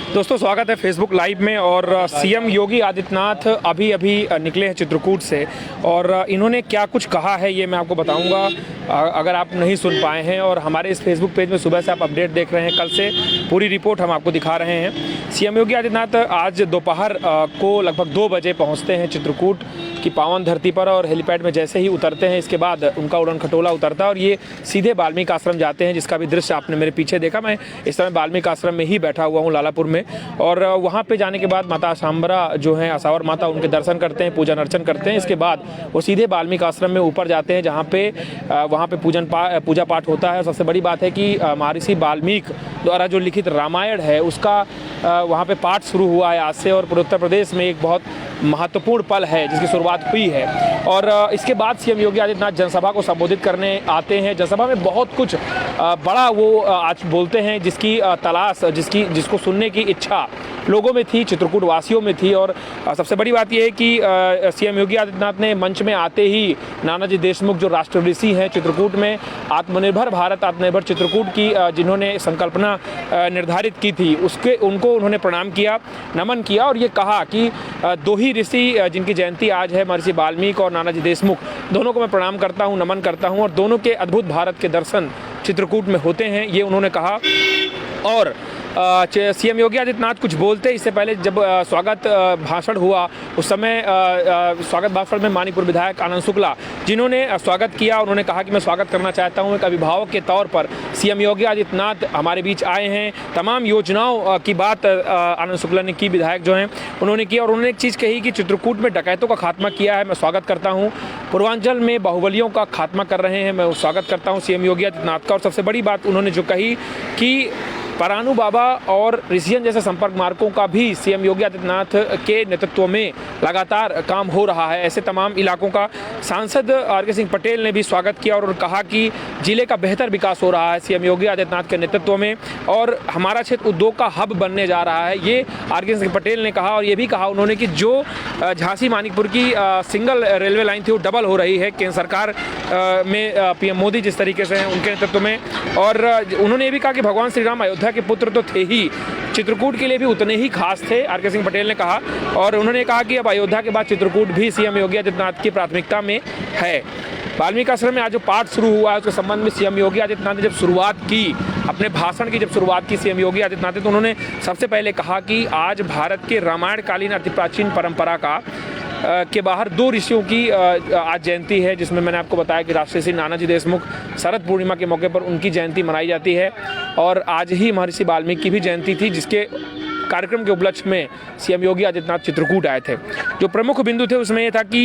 दोस्तों स्वागत है फेसबुक लाइव में। और सीएम योगी आदित्यनाथ अभी निकले हैं चित्रकूट से और इन्होंने क्या कुछ कहा है ये मैं आपको बताऊंगा। अगर आप नहीं सुन पाए हैं और हमारे इस फेसबुक पेज में सुबह से आप अपडेट देख रहे हैं, कल से पूरी रिपोर्ट हम आपको दिखा रहे हैं। सीएम योगी आदित्यनाथ आज दोपहर को लगभग 2 बजे पहुँचते हैं चित्रकूट की पावन धरती पर और हेलीपैड में जैसे ही उतरते हैं इसके बाद उनका उड़न खटोला उतरता है और ये सीधे वाल्मीकि आश्रम जाते हैं, जिसका भी दृश्य आपने मेरे पीछे देखा। मैं इस समय वाल्मीकि आश्रम में ही बैठा हुआ हूँ लालापुर में। और वहाँ पे जाने के बाद माता शांबरा जो है आसावर माता, उनके दर्शन करते हैं, पूजन अर्चन करते हैं। इसके बाद वो सीधे वाल्मीकि आश्रम में ऊपर जाते हैं जहाँ पे वहाँ पे पूजा पाठ होता है। सबसे बड़ी बात है कि महर्षि वाल्मीकि द्वारा जो लिखित रामायण है उसका वहाँ पे पाठ शुरू हुआ है आज से और उत्तर प्रदेश में एक बहुत महत्वपूर्ण पल है जिसकी शुरुआत हुई है। और इसके बाद सीएम योगी आदित्यनाथ जनसभा को संबोधित करने आते हैं। जनसभा में बहुत कुछ बड़ा वो आज बोलते हैं जिसकी तलाश जिसको सुनने की इच्छा लोगों में थी, चित्रकूट वासियों में थी। और सबसे बड़ी बात यह है कि सीएम योगी आदित्यनाथ ने मंच में आते ही नानाजी देशमुख जो राष्ट्र ऋषि हैं चित्रकूट में आत्मनिर्भर भारत आत्मनिर्भर चित्रकूट की जिन्होंने संकल्पना निर्धारित की थी उनको उन्होंने प्रणाम किया, नमन किया और ये कहा कि दो ही ऋषि जिनकी जयंती आज है, महर्षि वाल्मीकि और नानाजी देशमुख, दोनों को मैं प्रणाम करता हूँ, नमन करता हूँ और दोनों के अद्भुत भारत के दर्शन चित्रकूट में होते हैं, ये उन्होंने कहा। और सीएम योगी आदित्यनाथ कुछ बोलते इससे पहले जब स्वागत भाषण हुआ उस समय स्वागत भाषण में मानीपुर विधायक आनंद शुक्ला जिन्होंने स्वागत किया, उन्होंने कहा कि मैं स्वागत करना चाहता हूं एक अभिभावक के तौर पर। सीएम योगी आदित्यनाथ हमारे बीच आए हैं, तमाम योजनाओं की बात आनंद शुक्ला ने की, विधायक जो हैं उन्होंने की। और उन्होंने एक चीज़ कही कि चित्रकूट में डकैतों का खात्मा किया है, मैं स्वागत करता हूँ। पूर्वांचल में बाहुबलियों का खात्मा कर रहे हैं, मैं स्वागत करता हूँ सीएम योगी आदित्यनाथ का। और सबसे बड़ी बात उन्होंने जो कही कि परानू बाबा और ऋषियन जैसे संपर्क मार्गों का भी सीएम योगी आदित्यनाथ के नेतृत्व में लगातार काम हो रहा है। ऐसे तमाम इलाकों का सांसद आर.के. सिंह पटेल ने भी स्वागत किया और कहा कि जिले का बेहतर विकास हो रहा है सीएम योगी आदित्यनाथ के नेतृत्व में और हमारा क्षेत्र उद्योग का हब बनने जा रहा है, ये आर.के. सिंह पटेल ने कहा। और ये भी कहा उन्होंने कि जो झांसी मानिकपुर की सिंगल रेलवे लाइन थी वो डबल हो रही है केंद्र सरकार में पीएम मोदी जिस तरीके से हैं उनके नेतृत्व में। और उन्होंने ये भी कहा कि भगवान श्री राम अयोध्या के पुत्र तो थे ही, चित्रकूट के लिए भी उतने ही खास थे, आर.के. सिंह पटेल ने कहा। और उन्होंने कहा कि अब अयोध्या के बाद चित्रकूट भी सीएम योगी आदित्यनाथ की प्राथमिकता में है। वाल्मीकि आश्रम में आज जो पाठ शुरू हुआ है उसके संबंध में सीएम योगी आदित्यनाथ ने जब शुरुआत की, अपने भाषण की जब शुरुआत की सीएम योगी आदित्यनाथ ने, तो उन्होंने सबसे पहले कहा कि आज भारत के रामायण कालीन अति प्राचीन परंपरा का के बाहर 2 ऋषियों की आज जयंती है, जिसमें मैंने आपको बताया कि राष्ट्रऋषि नानाजी देशमुख शरद पूर्णिमा के मौके पर उनकी जयंती मनाई जाती है। और आज ही महर्षि वाल्मीकि की भी जयंती थी, जिसके कार्यक्रम के उपलक्ष्य में सीएम योगी आदित्यनाथ चित्रकूट आए थे। जो प्रमुख बिंदु थे उसमें यह था कि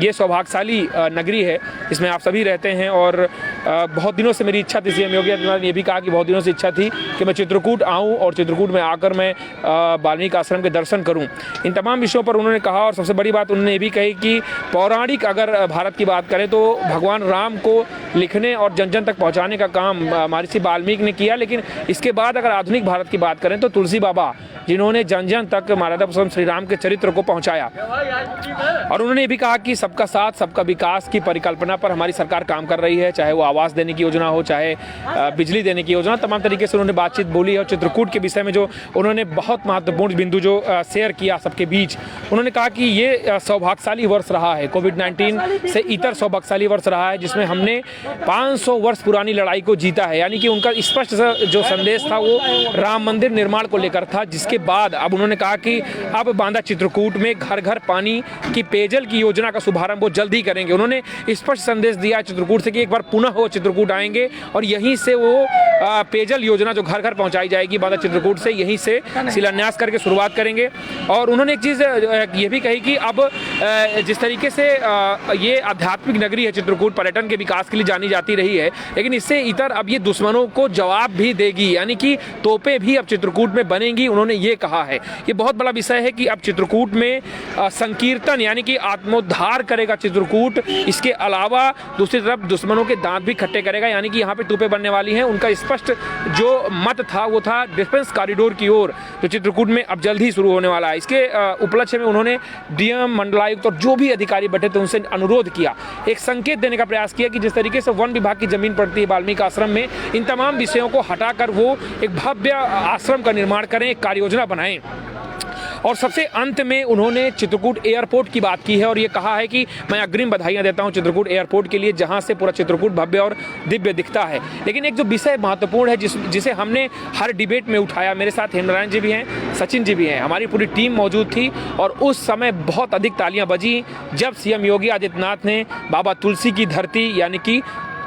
ये सौभाग्यशाली नगरी है, इसमें आप सभी रहते हैं और बहुत दिनों से मेरी इच्छा थी, सीएम योगी आदित्यनाथ ने यह भी कहा कि बहुत दिनों से इच्छा थी कि मैं चित्रकूट आऊँ और चित्रकूट में आकर मैं वाल्मीकि आश्रम के दर्शन करूँ। इन तमाम विषयों पर उन्होंने कहा। और सबसे बड़ी बात उन्होंने ये भी कही कि पौराणिक अगर भारत की बात करें तो भगवान राम को लिखने और जन जन तक पहुँचाने का काम महर्षि वाल्मीकि ने किया, लेकिन इसके बाद अगर आधुनिक भारत की बात करें तो तुलसी बाबा जिन्होंने जन जन तक मर्यादा पुरुषोत्तम श्री राम के चरित्र को पहुंचाया। और उन्होंने ये भी कहा कि सबका साथ सबका विकास की परिकल्पना पर हमारी सरकार काम कर रही है, चाहे वो आवास देने की योजना हो, चाहे बिजली देने की योजना, तमाम तरीके से उन्होंने बातचीत बोली। और चित्रकूट के विषय में जो उन्होंने बहुत महत्वपूर्ण बिंदु जो शेयर किया सबके बीच, उन्होंने कहा कि ये सौभाग्यशाली वर्ष रहा है, कोविड-19 से इतर सौभाग्यशाली वर्ष रहा है जिसमें हमने 500 वर्ष पुरानी लड़ाई को जीता है। यानी कि उनका स्पष्ट जो संदेश था वो राम मंदिर निर्माण को लेकर था, जिसके बाद अब उन्होंने कहा कि अब बांदा चित्रकूट में घर घर पानी की पेयजल की योजना का शुभारंभ वो जल्द ही करेंगे। उन्होंने स्पष्ट संदेश दिया चित्रकूट से कि एक बार पुनः वो चित्रकूट आएंगे और यहीं से वो पेयजल योजना जो घर घर पहुंचाई जाएगी बांदा चित्रकूट से, यहीं से शिलान्यास करके शुरुआत करेंगे। और उन्होंने एक चीज़ ये भी कही कि अब जिस तरीके से ये आध्यात्मिक नगरी है चित्रकूट, पर्यटन के विकास के लिए जानी जाती रही है, लेकिन इससे इतर अब ये दुश्मनों को जवाब भी देगी, यानी कि तोपें भी अब चित्रकूट में बनेंगी, उन्होंने ये कहा है। ये बहुत बड़ा विषय है कि अब चित्रकूट में संकीर्तन यानी कि आत्मोद्धार करेगा चित्रकूट। इसके अलावा दूसरी तरफ दुश्मनों के दांत भी भी खट्टे करेगा, यानी कि यहाँ पे तोपें बनने वाली हैं। उनका स्पष्ट जो मत था वो था डिफेंस कॉरिडोर की ओर, जो चित्रकूट में अब जल्द ही शुरू होने वाला है। इसके उपलक्ष्य में उन्होंने डीएम, मंडलायुक्त और जो भी अधिकारी बैठे थे उनसे अनुरोध किया, एक संकेत देने का प्रयास किया कि जिस तरीके से वन विभाग की जमीन पड़ती है वाल्मीकि आश्रम में, इन तमाम विषयों को हटाकर वो एक भव्य आश्रम का निर्माण करें, एक कार्य योजना बनाएं। और सबसे अंत में उन्होंने चित्रकूट एयरपोर्ट की बात की है और ये कहा है कि मैं अग्रिम बधाइयां देता हूं चित्रकूट एयरपोर्ट के लिए, जहां से पूरा चित्रकूट भव्य और दिव्य दिखता है। लेकिन एक जो विषय महत्वपूर्ण है जिसे हमने हर डिबेट में उठाया, मेरे साथ हेमनारायण जी भी हैं, सचिन जी भी हैं, हमारी पूरी टीम मौजूद थी और उस समय बहुत अधिक तालियां बजी जब सीएम योगी आदित्यनाथ ने बाबा तुलसी की धरती यानी कि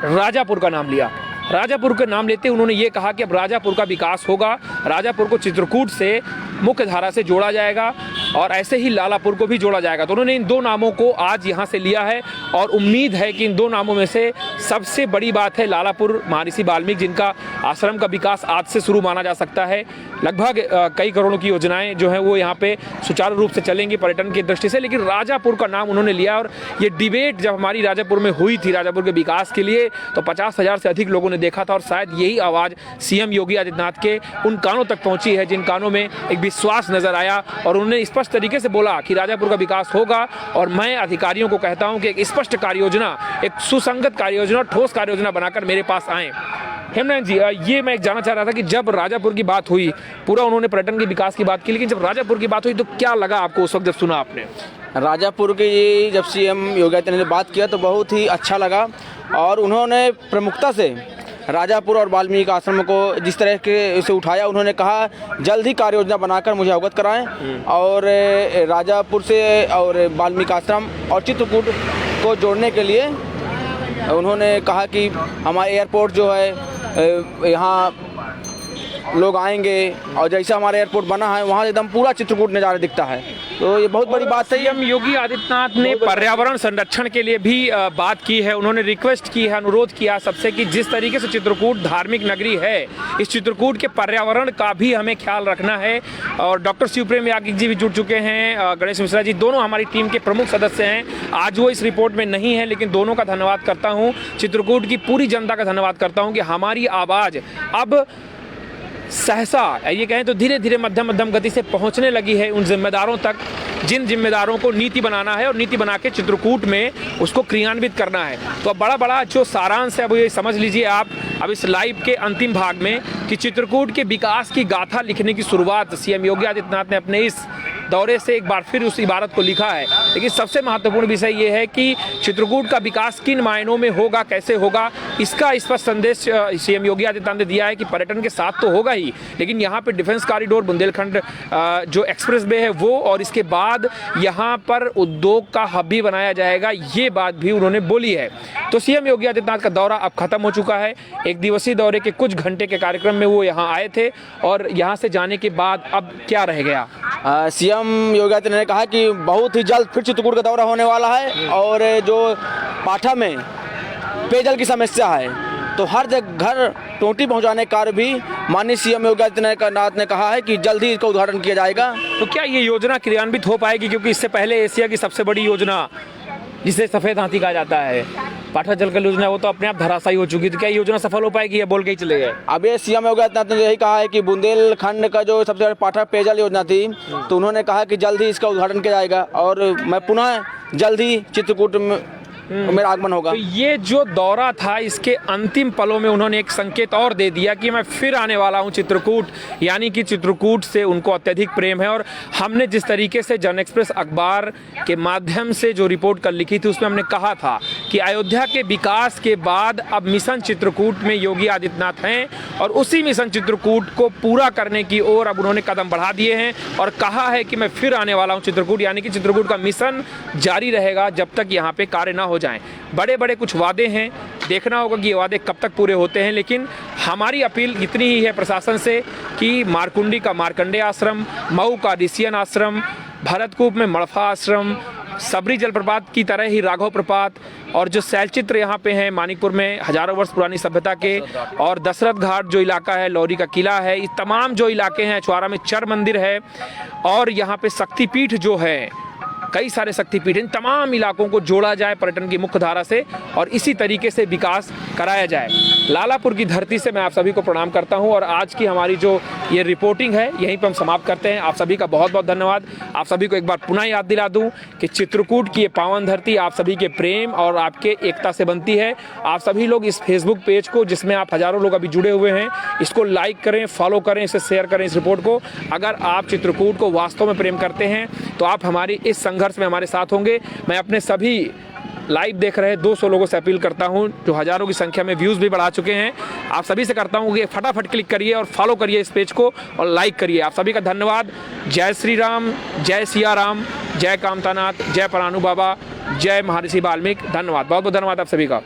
राजापुर का नाम लिया। राजापुर का नाम लेते उन्होंने ये कहा कि अब राजापुर का विकास होगा, राजापुर को चित्रकूट से मुख्य धारा से जोड़ा जाएगा और ऐसे ही लालापुर को भी जोड़ा जाएगा। तो उन्होंने इन दो नामों को आज यहाँ से लिया है और उम्मीद है कि इन दो नामों में से सबसे बड़ी बात है लालापुर महर्षि वाल्मीकि, जिनका आश्रम का विकास आज से शुरू माना जा सकता है। लगभग कई करोड़ों की योजनाएं जो हैं वो यहाँ पे सुचारू रूप से चलेंगी पर्यटन की दृष्टि से, लेकिन राजापुर का नाम उन्होंने लिया। और ये डिबेट जब हमारी राजापुर में हुई थी राजापुर के विकास के लिए, तो 50,000 से अधिक लोगों ने देखा था और शायद यही आवाज़ सीएम योगी आदित्यनाथ के उन कानों तक पहुंची है जिन कानों में एक विश्वास नजर आया और उन्होंने स्पष्ट तरीके से बोला कि राजापुर का विकास होगा। और मैं अधिकारियों को कहता हूं कि एक स्पष्ट कार्य योजना, एक सुसंगत कार्य योजना, ठोस कार्य योजना बनाकर मेरे पास आएँ। हेमनारायण जी, ये मैं जानना चाह रहा था कि जब राजापुर की बात हुई, पूरा उन्होंने पर्यटन के विकास की बात की, लेकिन जब राजापुर की बात हुई तो क्या लगा आपको उस वक्त जब सुना आपने? राजापुर की जब सीएम योगी आदित्यनाथ ने बात किया तो बहुत ही अच्छा लगा और उन्होंने प्रमुखता से राजापुर और वाल्मीकि आश्रम को जिस तरह के से उठाया, उन्होंने कहा जल्द ही कार्य योजना बनाकर मुझे अवगत कराएं और राजापुर से और वाल्मीकि आश्रम और चित्रकूट को जोड़ने के लिए उन्होंने कहा कि हमारा एयरपोर्ट जो है यहाँ लोग आएंगे और जैसा हमारा एयरपोर्ट बना है वहाँ एकदम पूरा चित्रकूट नज़ारा दिखता है। तो ये बहुत बड़ी बात है। सीएम योगी आदित्यनाथ ने पर्यावरण संरक्षण के लिए भी बात की है। उन्होंने रिक्वेस्ट की है, अनुरोध किया सबसे कि जिस तरीके से चित्रकूट धार्मिक नगरी है, इस चित्रकूट के पर्यावरण का भी हमें ख्याल रखना है। और डॉक्टर शिवप्रेम याज्ञिक जी भी जुड़ चुके हैं, गणेश मिश्रा जी, दोनों हमारी टीम के प्रमुख सदस्य हैं। आज वो इस रिपोर्ट में नहीं है, लेकिन दोनों का धन्यवाद करता हूँ, चित्रकूट की पूरी जनता का धन्यवाद करता हूँ कि हमारी आवाज़ अब सहसा ये कहें तो धीरे धीरे मध्यम गति से पहुंचने लगी है उन जिम्मेदारों तक जिन जिम्मेदारों को नीति बनाना है और नीति बना के चित्रकूट में उसको क्रियान्वित करना है। तो अब बड़ा जो सारांश है अब ये समझ लीजिए आप अब इस लाइव के अंतिम भाग में कि चित्रकूट के विकास की गाथा लिखने की शुरुआत सीएम योगी आदित्यनाथ ने अपने इस दौरे से एक बार फिर उस इबारत को लिखा है। लेकिन सबसे महत्वपूर्ण विषय ये है कि चित्रकूट का विकास किन मायनों में होगा, कैसे होगा, इसका स्पष्ट संदेश सीएम योगी आदित्यनाथ ने दिया है कि पर्यटन के साथ तो होगा ही, लेकिन यहाँ पे डिफेंस कॉरिडोर, बुंदेलखंड जो एक्सप्रेस वे है वो, और इसके बाद यहाँ पर उद्योग का हब भी बनाया जाएगा, ये बात भी उन्होंने बोली है। तो सीएम योगी आदित्यनाथ का दौरा अब खत्म हो चुका है। एक दिवसीय दौरे के कुछ घंटे के कार्यक्रम में वो यहाँ आए थे और यहाँ से जाने के बाद अब क्या रह गया? सीएम योगी आदित्यनाथ ने कहा कि बहुत ही जल्द फिर चित्रकूट का दौरा होने वाला है और जो पाठा में पेयजल की समस्या है तो हर जगह घर टोटी पहुंचाने का कार्य भी माननीय सीएम योगी आदित्यनाथ ने कहा है कि जल्द ही इसका उद्घाटन किया जाएगा। तो क्या ये योजना क्रियान्वित हो पाएगी? क्योंकि इससे पहले एशिया की सबसे बड़ी योजना जिसे सफेद हाथी कहा जाता है, पाठा जलकर योजना, वो तो अपने आप धराशायी हो चुकी। तो क्या योजना सफल हो पाएगी या बोल के ही चले गए? अब ये सीएम योगी आदित्यनाथ ने यही कहा है कि बुंदेलखंड का जो सबसे बड़ा पाठा पेयजल योजना थी तो उन्होंने कहा कि जल्द ही इसका उद्घाटन किया जाएगा और मैं पुनः जल्द ही चित्रकूट में मेरा आगमन होगा। तो ये जो दौरा था इसके अंतिम पलों में उन्होंने एक संकेत और दे दिया कि मैं फिर आने वाला हूं चित्रकूट, यानी कि चित्रकूट से उनको अत्यधिक प्रेम है। और हमने जिस तरीके से जन एक्सप्रेस अखबार के माध्यम से जो रिपोर्ट कल लिखी थी उसमें हमने कहा था कि अयोध्या के विकास के बाद अब मिशन चित्रकूट में योगी आदित्यनाथ हैं और उसी मिशन चित्रकूट को पूरा करने की ओर अब उन्होंने कदम बढ़ा दिए हैं और कहा है कि मैं फिर आने वाला हूं चित्रकूट, यानी कि चित्रकूट का मिशन जारी रहेगा जब तक यहाँ पे कार्य ना हो जाएं। बड़े कुछ वादे हैं, देखना होगा कि ये वादे कब तक पूरे होते हैं, लेकिन हमारी अपील इतनी ही है प्रशासन से कि मारकुंडी का मार्कंडेय आश्रम, मऊ का ऋषियन आश्रम, भरतकूप में मड़फा आश्रम, सबरी जलप्रपात की तरह ही राघव प्रपात और जो शैलचित्र यहाँ पे हैं मानिकपुर में हजारों वर्ष पुरानी सभ्यता के, और दशरथ घाट जो इलाका है, लौरी का किला है, ये तमाम जो इलाके हैं, छुआरा में चर मंदिर है और यहाँ पे शक्तिपीठ जो है कई सारे शक्तिपीठ, इन तमाम इलाकों को जोड़ा जाए पर्यटन की मुख्य धारा से और इसी तरीके से विकास कराया जाए। लालापुर की धरती से मैं आप सभी को प्रणाम करता हूं और आज की हमारी जो ये रिपोर्टिंग है यहीं पर हम समाप्त करते हैं। आप सभी का बहुत बहुत धन्यवाद। आप सभी को एक बार पुनः याद दिला दूं कि चित्रकूट की ये पावन धरती आप सभी के प्रेम और आपके एकता से बनती है। आप सभी लोग इस फेसबुक पेज को, जिसमें आप हजारों लोग अभी जुड़े हुए हैं, इसको लाइक करें, फॉलो करें, इसे शेयर करें इस रिपोर्ट को। अगर आप चित्रकूट को वास्तव में प्रेम करते हैं तो आप हमारी इस संघर्ष में हमारे साथ होंगे। मैं अपने सभी लाइव देख रहे 200 लोगों से अपील करता हूं, जो हजारों की संख्या में व्यूज़ भी बढ़ा चुके हैं, आप सभी से करता हूं कि फटाफट क्लिक करिए और फॉलो करिए इस पेज को और लाइक करिए। आप सभी का धन्यवाद। जय श्री राम, जय सिया राम, जय कामतानाथ, जय परानु बाबा, जय महर्षि वाल्मीकि। धन्यवाद, बहुत बहुत धन्यवाद आप सभी का।